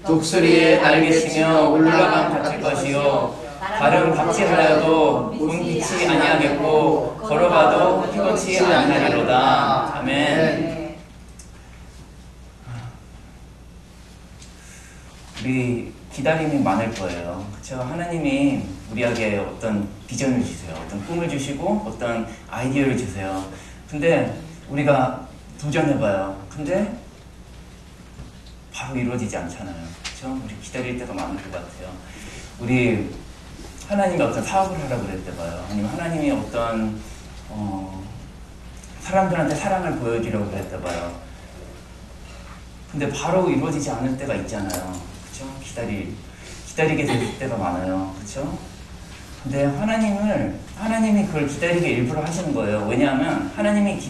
독수리의 날개치며 올라감 같을 것이요 다른 박지하여도 굶기치 아니하겠고 걸어가도 피곤치 아니하리로다. 아멘. 우리 기다림이 많을 거예요. 그렇죠? 하나님이 우리에게 어떤 비전을 주세요. 어떤 꿈을 주시고 어떤 아이디어를 주세요. 근데 우리가 도전해봐요. 근데 바로 이루어지지 않잖아요. 그렇죠? 우리 기다릴 때가 많을 것 같아요. 우리 하나님이 어떤 사업을 하라고 그랬대 봐요. 아니면 하나님이 어떤 사람들한테 사랑을 보여주려고 그랬대 봐요. 근데 바로 이루어지지 않을 때가 있잖아요. 그렇죠? 기다리게 될 때가 많아요. 그렇죠? 근데 하나님이 그걸 기다리게 일부러 하시는 거예요. 왜냐하면 하나님의 그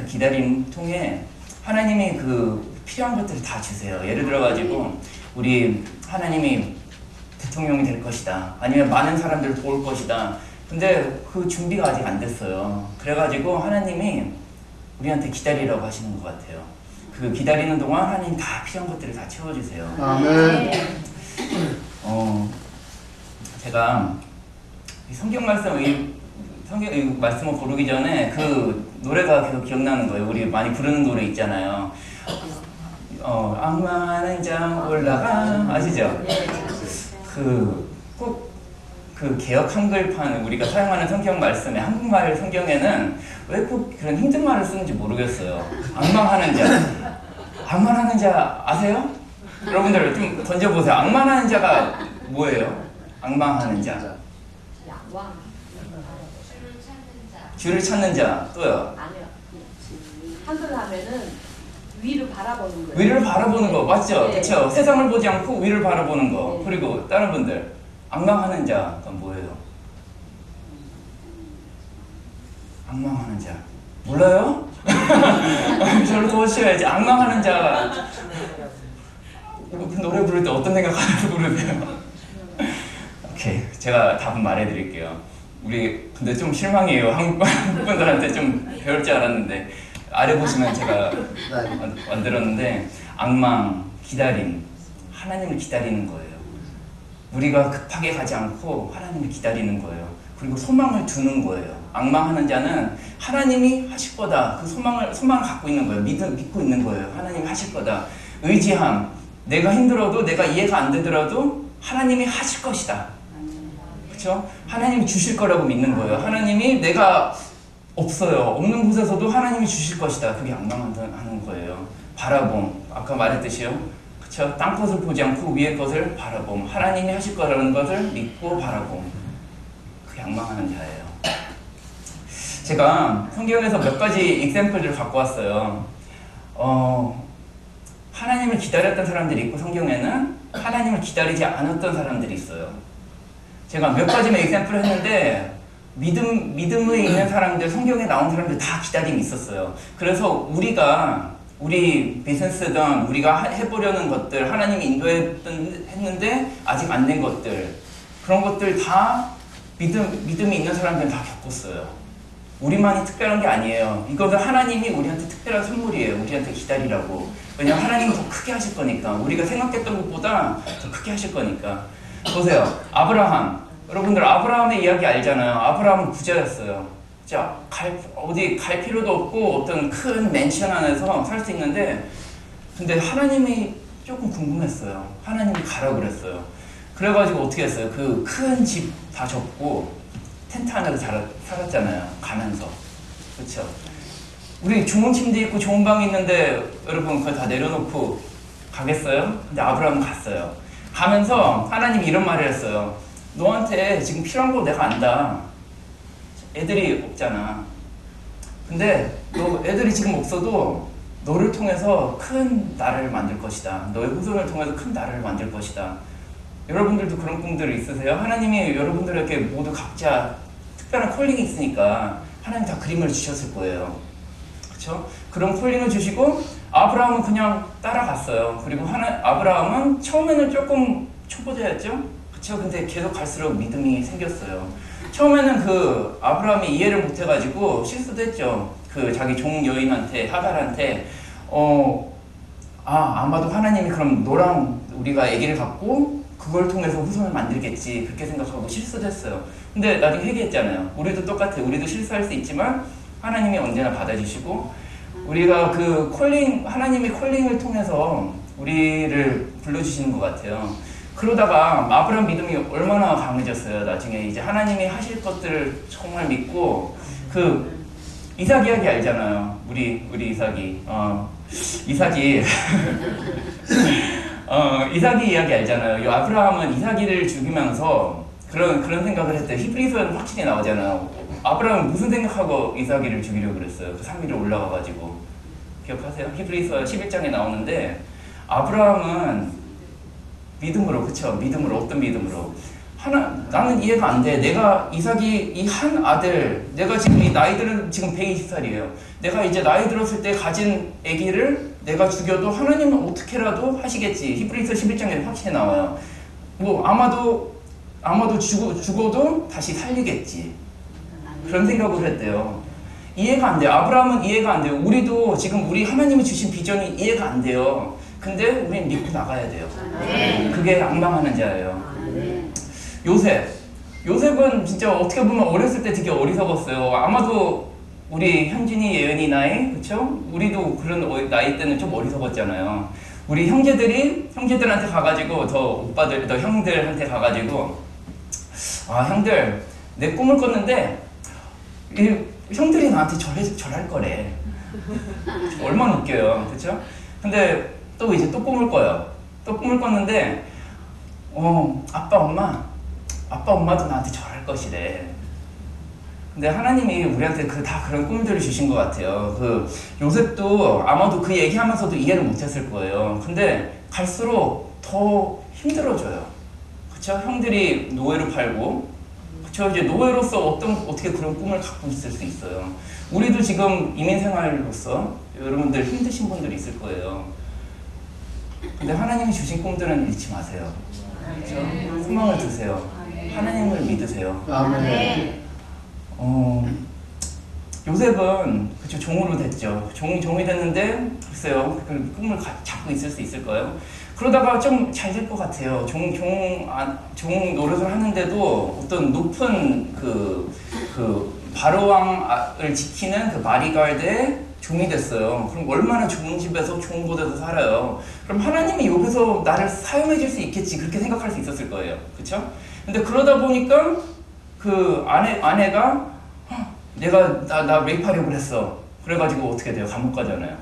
기다림 통해 하나님이 그 필요한 것들을 다 주세요. 예를 들어가지고 우리 하나님이 대통령이 될 것이다. 아니면 많은 사람들을 도울 것이다. 근데 그 준비가 아직 안 됐어요. 그래가지고 하나님이 우리한테 기다리라고 하시는 것 같아요. 그 기다리는 동안 하나님 다 필요한 것들을 다 채워주세요. 아멘. 제가 성경 말씀을 고르기 전에 그 노래가 계속 기억나는 거예요. 우리 많이 부르는 노래 있잖아요. 악마는 장 올라가 아시죠? 그 개역 한글판 우리가 사용하는 성경 말씀에 한국말 성경에는 왜 꼭 그런 힘든 말을 쓰는지 모르겠어요. 악망하는 자 아세요? 여러분들 좀 던져보세요. 악망하는 자가 뭐예요? 악망하는 자. 주를 찾는 자. 또요? 아니요. 한글 하면은 위를 바라보는 거예요. 위를 바라보는 거 맞죠? 네. 그렇죠? 세상을 보지 않고 위를 바라보는 거. 네. 그리고 다른 분들 악망하는 자가 뭐예요? 악망하는 자 몰라요? 저를 도와주셔야지. 악망하는 자 노래 부를 때 어떤 생각하면서 부르세요? 오케이, 제가 답은 말해드릴게요. 우리 근데 좀 실망이에요. 한국 분들한테 좀 배울 줄 알았는데 아래 보시면 제가 만들었는데 악망, 기다림, 하나님을 기다리는 거예요. 우리가 급하게 가지 않고 하나님을 기다리는 거예요. 그리고 소망을 두는 거예요. 악망하는 자는 하나님이 하실 거다. 그 소망을 갖고 있는 거예요. 믿고 있는 거예요. 하나님이 하실 거다. 의지함, 내가 힘들어도 내가 이해가 안 되더라도 하나님이 하실 것이다. 그렇죠? 하나님이 주실 거라고 믿는 거예요. 하나님이 내가 없어요. 없는 곳에서도 하나님이 주실 것이다. 그게 악망하는 거예요. 바라봄, 아까 말했듯이요. 그렇죠? 땅 것을 보지 않고 위의 것을 바라봄. 하나님이 하실 거라는 것을 믿고 바라봄. 그게 악망하는 자예요. 제가 성경에서 몇 가지 example를 갖고 왔어요. 하나님을 기다렸던 사람들이 있고 성경에는 하나님을 기다리지 않았던 사람들이 있어요. 제가 몇 가지만 example을 했는데 믿음에 있는 사람들, 성경에 나온 사람들 다 기다림이 있었어요. 그래서 우리 비즈니스든 우리가 해보려는 것들, 하나님이 인도했는데 아직 안 된 것들, 그런 것들 다 믿음이 있는 사람들은 다 겪었어요. 우리만이 특별한 게 아니에요. 이것은 하나님이 우리한테 특별한 선물이에요. 우리한테 기다리라고. 왜냐하면 하나님은 더 크게 하실 거니까. 우리가 생각했던 것보다 더 크게 하실 거니까. 보세요. 아브라함. 여러분들 아브라함의 이야기 알잖아요. 아브라함은 부자였어요. 자, 어디 갈 필요도 없고 어떤 큰 맨션 안에서 살 수 있는데 근데 하나님이 조금 궁금했어요. 하나님이 가라고 그랬어요. 그래가지고 어떻게 했어요? 그 큰 집 다 접고 텐트 안에서 살았잖아요. 가면서. 그렇죠? 우리 좋은 침대 있고 좋은 방이 있는데 여러분 그거 다 내려놓고 가겠어요? 근데 아브라함은 갔어요. 가면서 하나님이 이런 말을 했어요. 너한테 지금 필요한 거 내가 안다. 애들이 없잖아. 근데 너 애들이 지금 없어도 너를 통해서 큰 나라를 만들 것이다. 너의 후손을 통해서 큰 나라를 만들 것이다. 여러분들도 그런 꿈들 있으세요? 하나님이 여러분들에게 모두 각자 특별한 콜링이 있으니까 하나님 다 그림을 주셨을 거예요. 그렇죠? 그런 콜링을 주시고 아브라함은 그냥 따라갔어요. 그리고 아브라함은 처음에는 조금 초보자였죠? 그렇죠? 근데 계속 갈수록 믿음이 생겼어요. 처음에는 그 아브라함이 이해를 못해가지고 실수도 했죠. 그 자기 종 여인한테 하갈한테 아마도 하나님이 그럼 너랑 우리가 아기를 갖고 그걸 통해서 후손을 만들겠지 그렇게 생각하고 실수도 했어요. 근데 나중에 회개했잖아요. 우리도 똑같아요. 우리도 실수할 수 있지만 하나님이 언제나 받아주시고 우리가 그 하나님의 콜링을 통해서 우리를 불러주시는 것 같아요. 그러다가 아브라함 믿음이 얼마나 강해졌어요. 나중에 이제 하나님이 하실 것들을 정말 믿고 그 이삭 이야기 알잖아요. 우리 이삭이 이삭이 이삭이 이야기 알잖아요. 이 아브라함은 이삭이를 죽이면서 그런 생각을 했대요. 히브리서는 확실히 나오잖아요. 아브라함은 무슨 생각하고 이삭이를 죽이려고 그랬어요? 그 산 위로 올라가가지고 기억하세요? 히브리서 11장에 나오는데 아브라함은 믿음으로, 그쵸? 믿음으로, 어떤 믿음으로? 나는 이해가 안 돼. 내가 이삭이 이 한 아들, 내가 지금 이 나이들은 지금 120살이에요. 내가 이제 나이 들었을 때 가진 아기를 내가 죽여도 하나님은 어떻게라도 하시겠지. 히브리서 11장에 확실히 나와요. 뭐 아마도 죽어도 다시 살리겠지. 그런 생각을 했대요. 이해가 안 돼요. 아브라함은 이해가 안 돼요. 우리도 지금 우리 하나님이 주신 비전이 이해가 안 돼요. 근데 우린 믿고 나가야 돼요. 그게 앙망하는 자예요. 요셉은 진짜 어떻게 보면 어렸을 때 되게 어리석었어요. 아마도 우리 현진이, 예은이 나이, 그쵸? 우리도 그런 나이 때는 좀 어리석었잖아요. 우리 형제들한테 가가지고, 더 형들한테 가가지고, 형들, 내 꿈을 꿨는데, 형들이 나한테 절할 거래. 얼마나 웃겨요. 그쵸? 근데 또 이제 또 꿈을 꿔요. 또 꿈을 꿨는데, 아빠 엄마도 나한테 절할 것이래. 근데 하나님이 우리한테 다 그런 꿈들을 주신 것 같아요. 요셉도 아마도 그 얘기하면서도 이해를 못했을 거예요. 근데 갈수록 더 힘들어져요. 그쵸? 형들이 노예로 팔고, 그쵸? 이제 노예로서 어떻게 그런 꿈을 갖고 있을 수 있어요. 우리도 지금 이민 생활로서 여러분들 힘드신 분들이 있을 거예요. 근데 하나님이 주신 꿈들은 잃지 마세요. 그쵸? 소망을 두세요. 하나님을 믿으세요. 아멘. 요셉은 그쵸, 종으로 됐죠. 종이 됐는데 글쎄요, 그 꿈을 잡고 있을 수 있을까요? 그러다가 좀 잘 될 것 같아요. 종 노릇을 하는데도 어떤 높은 바로 왕을 지키는 그 바디가드의 종이 됐어요. 그럼 얼마나 좋은 집에서 좋은 곳에서 살아요. 그럼 하나님이 여기서 나를 사용해 줄 수 있겠지 그렇게 생각할 수 있었을 거예요. 그쵸? 근데 그러다 보니까 그 아내가 나 레이프하려고 했어. 그래가지고 어떻게 돼요? 감옥 가잖아요.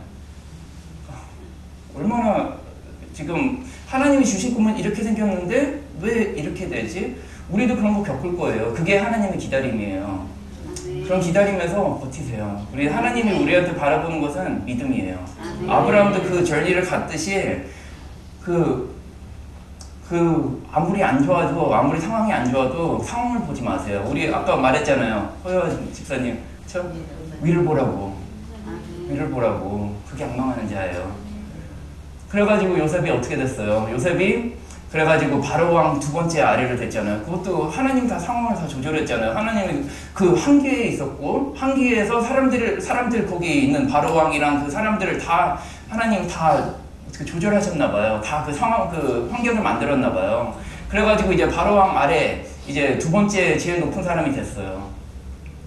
얼마나 지금 하나님이 주신 꿈은 이렇게 생겼는데 왜 이렇게 되지? 우리도 그런 거 겪을 거예요. 그게 하나님의 기다림이에요. 그런 기다림에서 버티세요. 우리 하나님이 우리한테 바라보는 것은 믿음이에요. 아브라함도 그 전리를 갔듯이 아무리 상황이 안 좋아도 상황을 보지 마세요. 우리 아까 말했잖아요. 허여 집사님, 그쵸? 위를 보라고. 그게 앙망하는 자예요. 그래가지고 요셉이 어떻게 됐어요? 요셉이 그래가지고 바로왕 두 번째 아래를 됐잖아요. 그것도 하나님 다 상황을 다 조절했잖아요. 하나님이 그 한계에 있었고 한계에서 사람들 거기 있는 바로왕이랑 그 사람들을 다 하나님 다 어떻게 조절하셨나 봐요. 다 그 상황 환경을 만들었나 봐요. 그래가지고 이제 바로왕 아래 이제 두 번째 제일 높은 사람이 됐어요.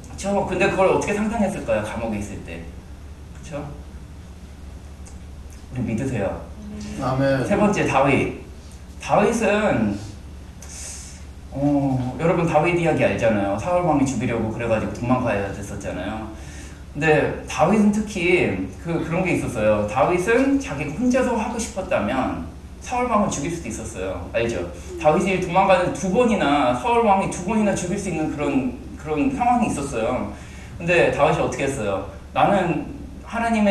그렇죠? 근데 그걸 어떻게 상상했을까요? 감옥에 있을 때. 그렇죠? 우리 믿으세요. 아멘. 세 번째 다윗은 여러분 다윗 이야기 알잖아요. 사울 왕이 죽이려고 그래가지고 도망가야 됐었잖아요. 근데 다윗은 특히 그런 게 있었어요. 다윗은 자기가 혼자서 하고 싶었다면 사울 왕을 죽일 수도 있었어요. 알죠? 다윗이 도망가는 사울 왕이 두 번이나 죽일 수 있는 그런 상황이 있었어요. 근데 다윗이 어떻게 했어요? 나는 하나님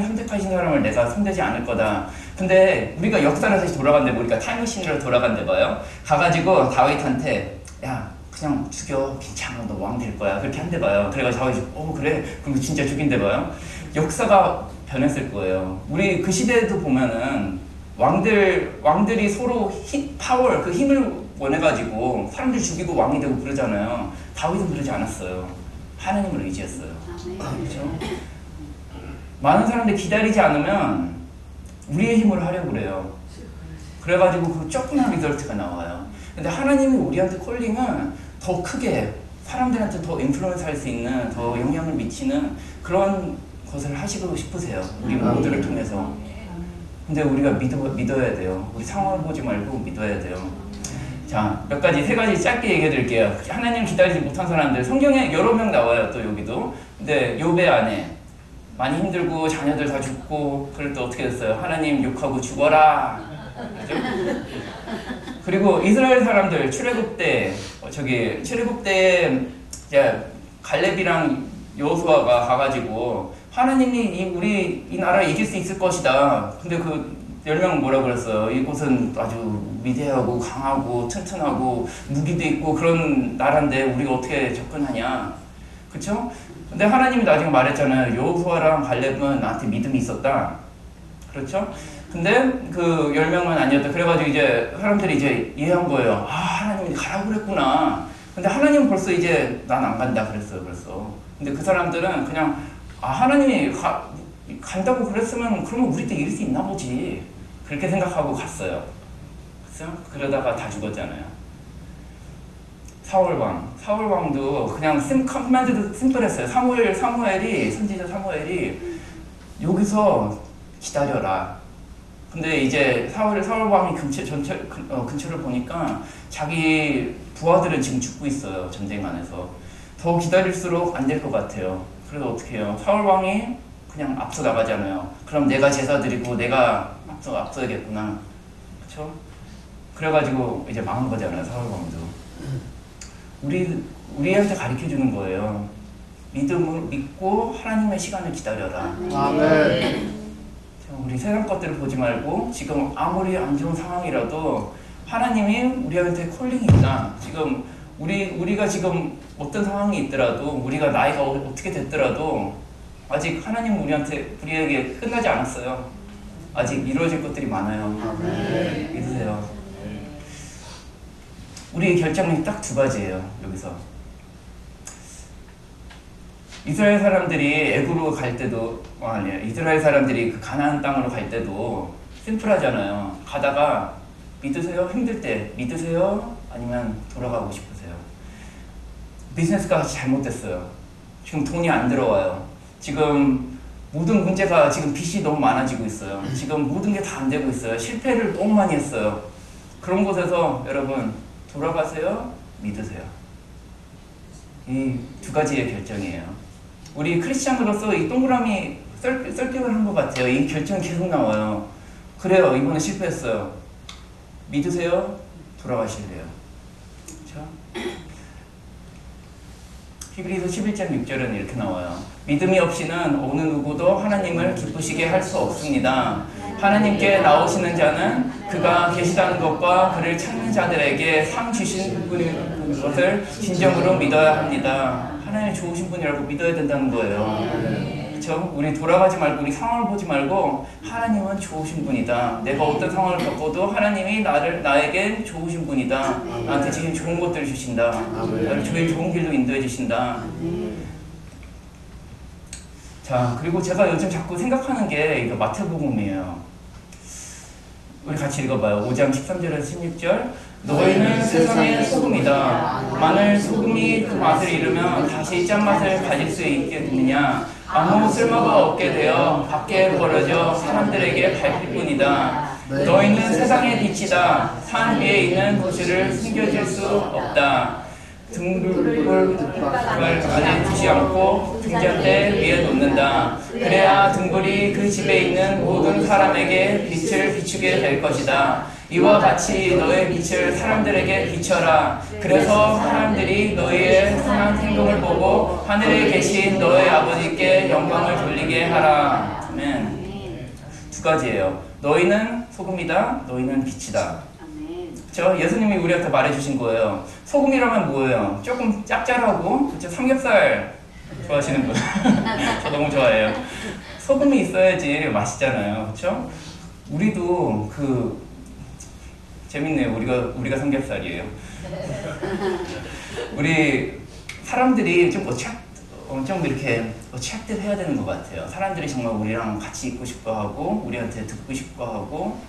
선택하신 사람을 내가 손대지 않을 거다. 근데 우리가 역사를 다시 돌아간대 보니까 타임머신으로 돌아간대 봐요. 가가지고 다윗한테 야 그냥 죽여. 괜찮아. 너 왕 될 거야. 그렇게 한대 봐요. 그래가지고 다윗이 그래? 그럼 진짜 죽인대 봐요. 역사가 변했을 거예요. 우리 그 시대에도 보면은 왕들이 서로 파워, 그 힘을 원해가지고 사람들 죽이고 왕이 되고 그러잖아요. 다윗은 그러지 않았어요. 하나님을 의지했어요. 그렇죠? 많은 사람들이 기다리지 않으면 우리의 힘으로 하려고 그래요. 그래가지고 그 조그만 리덜트가 나와요. 근데 하나님이 우리한테 콜링은 더 크게 사람들한테 더 인플루언스 할 수 있는, 더 영향을 미치는 그런 것을 하시고 싶으세요. 우리 모두를 통해서. 근데 우리가 믿어야 돼요. 우리 상황을 보지 말고 믿어야 돼요. 자, 몇 가지, 세 가지 짧게 얘기해 드릴게요. 하나님 기다리지 못한 사람들, 성경에 여러 명 나와요, 또 여기도. 근데 욥의 아내, 많이 힘들고 자녀들 다 죽고, 그럴 때 어떻게 됐어요? 하나님 욕하고 죽어라. 그죠? 그리고 이스라엘 사람들 출애굽 때, 출애굽 때 이제 갈렙이랑 여호수아가 가가지고 하나님이 우리 이 나라 이길 수 있을 것이다. 근데 그 10명 뭐라 그랬어요? 이곳은 아주 위대하고 강하고 튼튼하고 무기도 있고 그런 나라인데 우리가 어떻게 접근하냐. 그쵸? 근데 하나님이 나중에 말했잖아요. 여호수아랑 갈렙은 나한테 믿음이 있었다. 그렇죠? 근데 그 10명은 아니었다. 그래가지고 이제 사람들이 이제 이해한 거예요. 아, 하나님이 가라고 그랬구나. 근데 하나님은 벌써 이제 난 안 간다 그랬어요, 벌써. 근데 그 사람들은 그냥 아, 하나님이 간다고 그랬으면 그러면 우리도 이길 수 있나 보지. 그렇게 생각하고 갔어요. 그래서 그러다가 다 죽었잖아요. 사울왕도 그냥 커맨드도 심플했어요. 사무엘이 선지자 사무엘이 여기서 기다려라. 근데 이제 사울왕이 근처를 보니까 자기 부하들은 지금 죽고 있어요. 전쟁 안에서. 더 기다릴수록 안 될 것 같아요. 그래서 어떻게 해요? 사울왕이 그냥 앞서 나가잖아요. 그럼 내가 제사 드리고 내가 앞서야겠구나. 그쵸? 그래가지고 이제 망한 거잖아요. 사울왕도. 우리한테 가르쳐 주는 거예요. 믿음을 믿고 하나님의 시간을 기다려라. 아멘. 우리 세상 것들을 보지 말고 지금 아무리 안 좋은 상황이라도 하나님이 우리한테 콜링이 있다. 지금 우리가 지금 어떤 상황이 있더라도 우리가 나이가 어떻게 됐더라도 아직 하나님 우리에게 끝나지 않았어요. 아직 이루어질 것들이 많아요. 아멘. 믿으세요. 우리의 결정이 딱 두 가지예요. 여기서 이스라엘 사람들이 애굽으로 갈 때도 이스라엘 사람들이 그 가나안 땅으로 갈 때도 심플하잖아요. 가다가 믿으세요? 힘들 때 믿으세요? 아니면 돌아가고 싶으세요? 비즈니스가 잘못됐어요. 지금 돈이 안 들어와요. 지금 모든 문제가 지금 빚이 너무 많아지고 있어요. 지금 모든 게 다 안 되고 있어요. 실패를 너무 많이 했어요. 그런 곳에서 여러분 돌아가세요? 믿으세요? 이 두 가지의 결정이에요. 우리 크리스찬으로서 이 동그라미 썰격을 한 것 같아요. 이 결정이 계속 나와요. 그래요. 이번에 실패했어요. 믿으세요? 돌아가실래요? 그렇죠? 히브리서 11장 6절은 이렇게 나와요. 믿음이 없이는 어느 누구도 하나님을 기쁘시게 할 수 없습니다. 하나님께 나오시는 자는 그가 계시다는 것과 그를 찾는 자들에게 상 주신 분인 것을 진정으로 믿어야 합니다. 하나님이 좋으신 분이라고 믿어야 된다는 거예요. 그렇죠? 우리 돌아가지 말고 우리 상황을 보지 말고 하나님은 좋으신 분이다. 내가 어떤 상황을 겪어도 하나님이 나에게 좋으신 분이다. 나한테 지금 좋은 것들을 주신다. 나를 제일 좋은 길로 인도해 주신다. 자, 그리고 제가 요즘 자꾸 생각하는 게 이거 마태복음이에요. 우리 같이 읽어봐요. 5장 13절에서 16절. 너희는 세상의 소금이다. 만일 소금이 그 맛을 잃으면 다시 짠맛을 가질 수 있겠느냐. 아무 쓸모가 없게 되어 밖에 버려져 사람들에게 밟힐 뿐이다. 너희는 세상의 빛이다. 산 위에 있는 도시를 숨겨질 수 없다. 등불을 안에 두지 않고 등잔대 위에 놓는다. 그래야 등불이 그 집에 있는 모든 사람에게 빛을 비추게 될 것이다. 이와 같이 너의 빛을 사람들에게 비춰라. 그래서 사람들이 너희의 선한 행동을 보고 하늘에 계신 너의 아버지께 영광을 돌리게 하라. 아멘. 두 가지예요. 너희는 소금이다. 너희는 빛이다. 그렇죠? 예수님이 우리한테 말해주신 거예요. 소금이라면 뭐예요? 조금 짭짤하고, 그렇죠? 삼겹살 좋아하시는 분, 저 너무 좋아해요. 소금이 있어야지 맛있잖아요, 그렇죠? 우리도 재밌네요. 우리가 삼겹살이에요. 우리 사람들이 좀 이렇게 취약돼야 되는 것 같아요. 사람들이 정말 우리랑 같이 있고 싶어 하고, 우리한테 듣고 싶어 하고,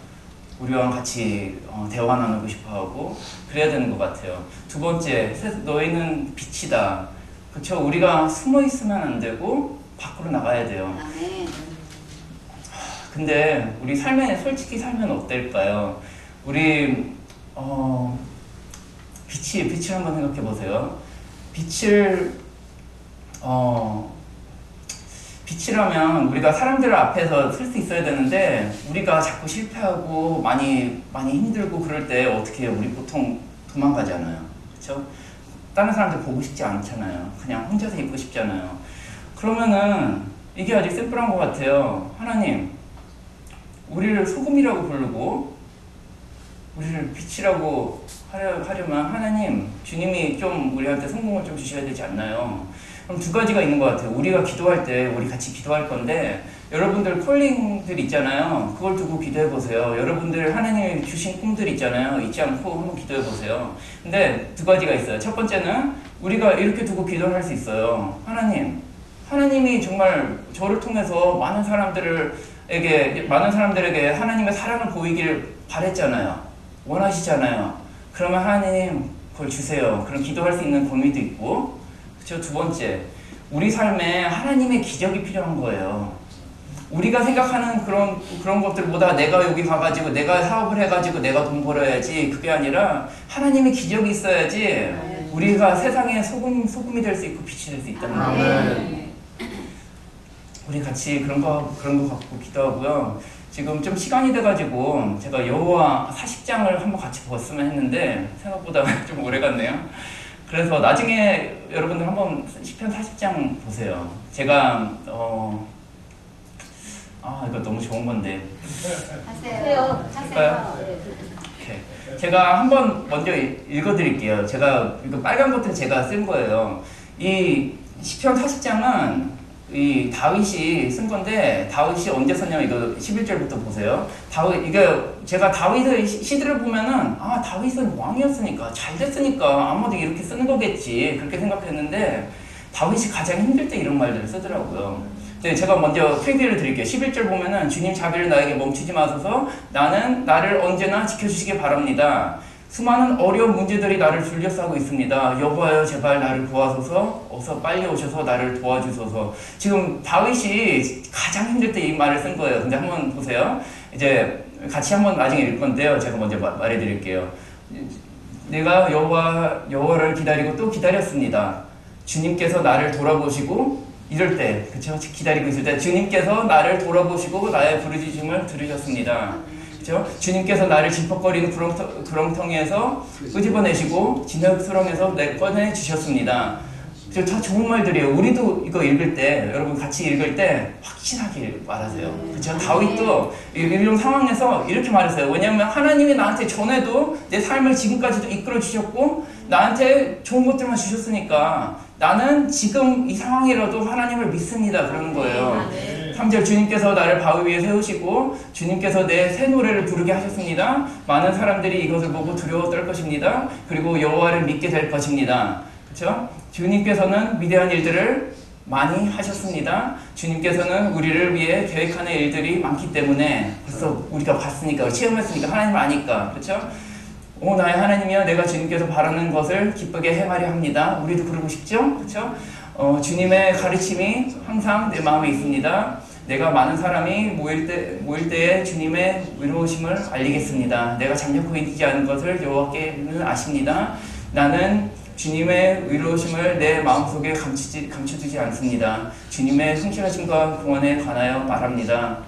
우리와 같이 대화 나누고 싶어 하고, 그래야 되는 것 같아요. 두 번째, 너희는 빛이다. 그렇죠? 우리가 숨어 있으면 안 되고 밖으로 나가야 돼요. 근데 우리 솔직히 살면 어떨까요? 우리 빛을 한번 생각해 보세요. 빛이라면 우리가 사람들 앞에서 쓸 수 있어야 되는데, 우리가 자꾸 실패하고 많이 힘들고 그럴 때 어떻게 해요? 우리 보통 도망가잖아요. 그렇죠? 다른 사람들 보고 싶지 않잖아요. 그냥 혼자서 있고 싶잖아요. 그러면은 이게 아주 심플한 것 같아요. 하나님, 우리를 소금이라고 부르고 우리를 빛이라고 하려면 하나님, 주님이 좀 우리한테 성공을 좀 주셔야 되지 않나요? 그럼 두 가지가 있는 것 같아요. 우리가 기도할 때 우리 같이 기도할 건데, 여러분들 콜링들 있잖아요. 그걸 두고 기도해 보세요. 여러분들 하나님이 주신 꿈들 있잖아요. 잊지 않고 한번 기도해 보세요. 근데 두 가지가 있어요. 첫 번째는 우리가 이렇게 두고 기도를 할 수 있어요. 하나님이 정말 저를 통해서 많은 사람들에게 하나님의 사랑을 보이길 바랬잖아요. 원하시잖아요. 그러면 하나님 그걸 주세요. 그럼 기도할 수 있는 범위도 있고. 그렇죠? 두 번째, 우리 삶에 하나님의 기적이 필요한 거예요. 우리가 생각하는 그런 것들보다 내가 여기 가가지고 내가 사업을 해가지고 내가 돈 벌어야지, 그게 아니라 하나님의 기적이 있어야지 우리가 세상에 소금이 될 수 있고 빛이 될 수 있다는 거예요. 우리 같이 그런 거 갖고 기도하고요. 지금 좀 시간이 돼가지고 제가 여호와 40장을 한번 같이 봤으면 했는데 생각보다 좀 오래 갔네요. 그래서 나중에 여러분들 한번 시편 40장 보세요. 제가 이거 너무 좋은 건데. 하세요. 오케이. 제가 한번 먼저 읽어드릴게요. 제가 이거 빨간 버튼 제가 쓴 거예요. 이 시편 40장은 이 다윗이 쓴 건데, 다윗이 언제 썼냐면 이거 11절부터 보세요. 제가 다윗의 시들을 보면은 다윗은 왕이었으니까 잘 됐으니까 아마도 이렇게 쓰는 거겠지, 그렇게 생각했는데 다윗이 가장 힘들 때 이런 말들을 쓰더라고요. 네, 제가 먼저 프리뷰를 드릴게요. 11절 보면은 주님 자비를 나에게 멈추지 마소서, 나를 언제나 지켜주시기 바랍니다. 수많은 어려운 문제들이 나를 둘러싸고 있습니다. 여호와여, 제발 나를 도와소서, 어서 빨리 오셔서 나를 도와주소서. 지금 다윗이 가장 힘들 때 이 말을 쓴 거예요. 근데 한번 보세요. 이제 같이 한번 나중에 읽을 건데요. 제가 먼저 말해드릴게요. 내가 여호와를 기다리고 또 기다렸습니다. 주님께서 나를 돌아보시고, 이럴 때, 그쵸? 기다리고 있을 때 주님께서 나를 돌아보시고 나의 부르짖음을 들으셨습니다. 그렇죠? 주님께서 나를 질퍽거리는 구렁텅이에서 끄집어내시고 진흙수렁에서 꺼내 주셨습니다. 다 좋은 말들이에요. 우리도 이거 읽을 때, 여러분 같이 읽을 때 확신하게 말하세요. 그렇죠? 다윗도 이런 상황에서 이렇게 말했어요. 왜냐하면 하나님이 나한테 전에도 내 삶을 지금까지도 이끌어 주셨고 나한테 좋은 것들만 주셨으니까 나는 지금 이 상황이라도 하나님을 믿습니다. 그러는 거예요. 3절, 주님께서 나를 바위 위에 세우시고 주님께서 내 새 노래를 부르게 하셨습니다. 많은 사람들이 이것을 보고 두려워 떨 것입니다. 그리고 여호와를 믿게 될 것입니다. 그렇죠? 주님께서는 위대한 일들을 많이 하셨습니다. 주님께서는 우리를 위해 계획하는 일들이 많기 때문에 벌써 우리가 봤으니까, 체험했으니까, 하나님을 아니까. 그렇죠? 오 나의 하나님이여, 내가 주님께서 바라는 것을 기쁘게 행하려 합니다. 우리도 그러고 싶죠? 그렇죠? 주님의 가르침이 항상 내 마음에 있습니다. 내가 많은 사람이 모일 때에 주님의 의로우심을 알리겠습니다. 내가 잠자코 있지 않은 것을 여호와께는 아십니다. 나는 주님의 의로우심을 내 마음속에 감추두지 않습니다. 주님의 성실하심과 구원에 관하여 말합니다.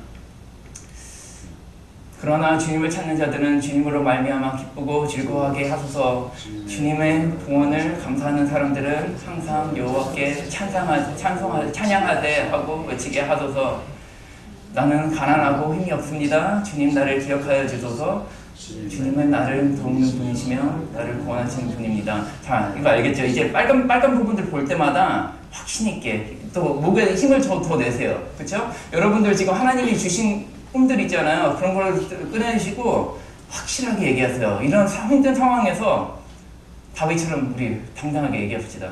그러나 주님을 찾는 자들은 주님으로 말미암아 기쁘고 즐거워하게 하소서. 주님의 구원을 감사하는 사람들은 항상 여호와께 찬양하되 하고 외치게 하소서. 나는 가난하고 힘이 없습니다. 주님 나를 기억하여 주소서. 주님은 나를 도우는 분이시며 나를 구원하시는 분입니다. 자, 이거 알겠죠? 이제 빨간 부분들 볼 때마다 확신 있게 또 목에 힘을 더 내세요. 그렇죠? 여러분들 지금 하나님이 주신 꿈들 있잖아요. 그런 걸 꺼내시고 확실하게 얘기하세요. 이런 힘든 상황에서 다윗처럼 우리 당당하게 얘기합시다.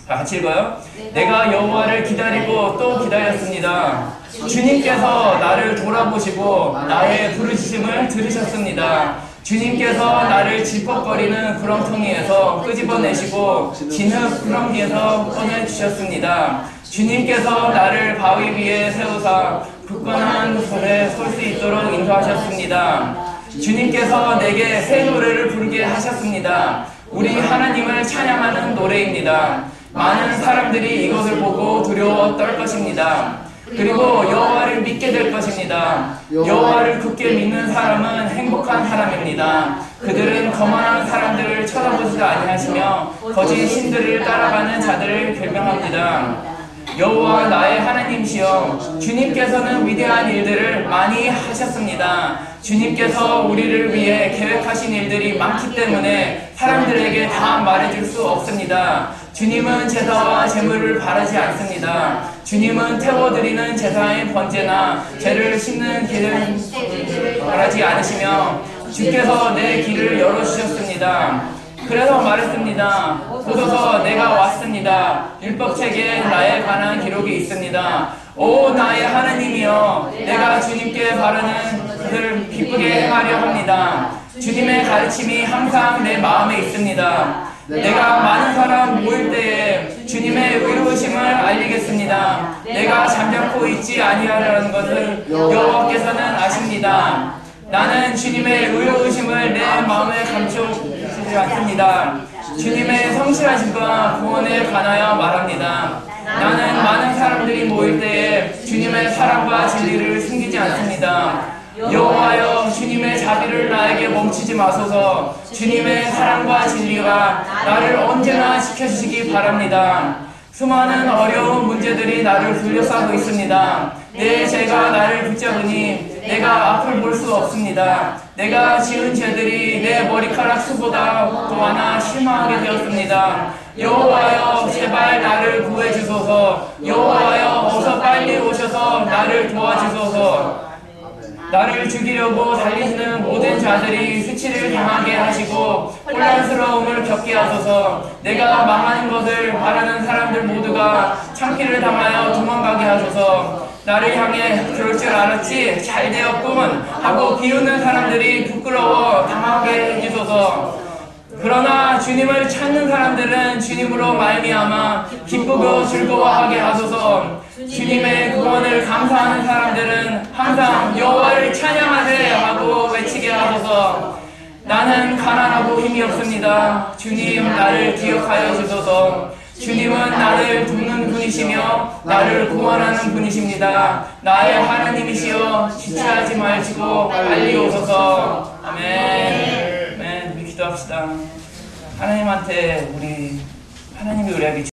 같이 읽어요. 내가 여호와를 기다리고 또 기다렸습니다. 주님께서 나를 돌아보시고 나의 부르짖음을 들으셨습니다. 주님께서 나를 질퍽거리는 구렁텅이에서 끄집어내시고 진흙 구렁기에서 꺼내주셨습니다. 주님께서 나를 바위 위에 세우사 굳건한 곳에 설 수 있도록 인도하셨습니다. 주님께서 내게 새 노래를 부르게 하셨습니다. 우리 하나님을 찬양하는 노래입니다. 많은 사람들이 이것을 보고 두려워 떨 것입니다. 그리고 여호와를 믿게 될 것입니다. 여호와를 굳게 믿는 사람은 행복한 사람입니다. 그들은 거만한 사람들을 쳐다보지도 아니하시며 거짓 신들을 따라가는 자들을 결명합니다. 여호와 나의 하나님이시여, 주님께서는 위대한 일들을 많이 하셨습니다. 주님께서 우리를 위해 계획하신 일들이 많기 때문에 사람들에게 다 말해줄 수 없습니다. 주님은 제사와 제물을 바라지 않습니다. 주님은 태워드리는 제사의 번제나 죄를 씻는 길을 바라지 않으시며 주께서 내 길을 열어주셨습니다. 그래서 말했습니다. 보소서 내가 왔습니다. 율법책에 나에 관한 기록이 있습니다. 오 나의 하나님이여, 내가 주님께 바르는 것을 기쁘게 행하려 합니다. 주님의 가르침이 항상 내 마음에 있습니다. 내가 많은 사람 모일 때에 주님의 의로우심을 알리겠습니다. 내가 잠잠코 있지 아니하려는 것을 여호와께서는 아십니다. 나는 주님의 의로우심을 내 마음에 감추지 않습니다. 주님의 성실하심과 구원에 관하여 말합니다. 나는 많은 사람들이 모일 때에 주님의 사랑과 진리를 숨기지 않습니다. 여호와여, 주님의 자비를 나에게 멈추지 마소서. 주님의 사랑과 진리가 나를 언제나 지켜주시기 바랍니다. 수많은 어려운 문제들이 나를 둘러싸고 있습니다. 내 죄가 나를 붙잡으니 내가 앞을 볼 수 없습니다. 내가 지은 죄들이 내 머리카락 수보다 더 하나 실망하게 되었습니다. 여호와여, 제발 나를 구해주소서. 여호와여, 어서 빨리 오셔서 나를 도와주소서. 나를 죽이려고 달리시는 모든 자들이 수치를 당하게 하시고 혼란스러움을 겪게 하소서. 내가 망하는 것을 바라는 사람들 모두가 창피를 당하여 도망가게 하소서. 나를 향해 그럴 줄 알았지, 잘 되었군 하고 비웃는 사람들이 부끄러워 당하게 해주소서. 그러나 주님을 찾는 사람들은 주님으로 말미암아 기쁘고 즐거워하게 하소서. 주님의 구원을 감사하는 사람들은 항상 여호와를 찬양하세 하고 외치게 하소서. 나는 가난하고 힘이 없습니다. 주님 나를 기억하여 주소서. 주님은 나를 돕는 분이시며 나를 구원하는 분이십니다. 나의 하나님이시여, 지체하지 마시고 빨리 오소서. 아멘. 아멘. 우리 기도합시다. 하나님한테 하나님이 우리에게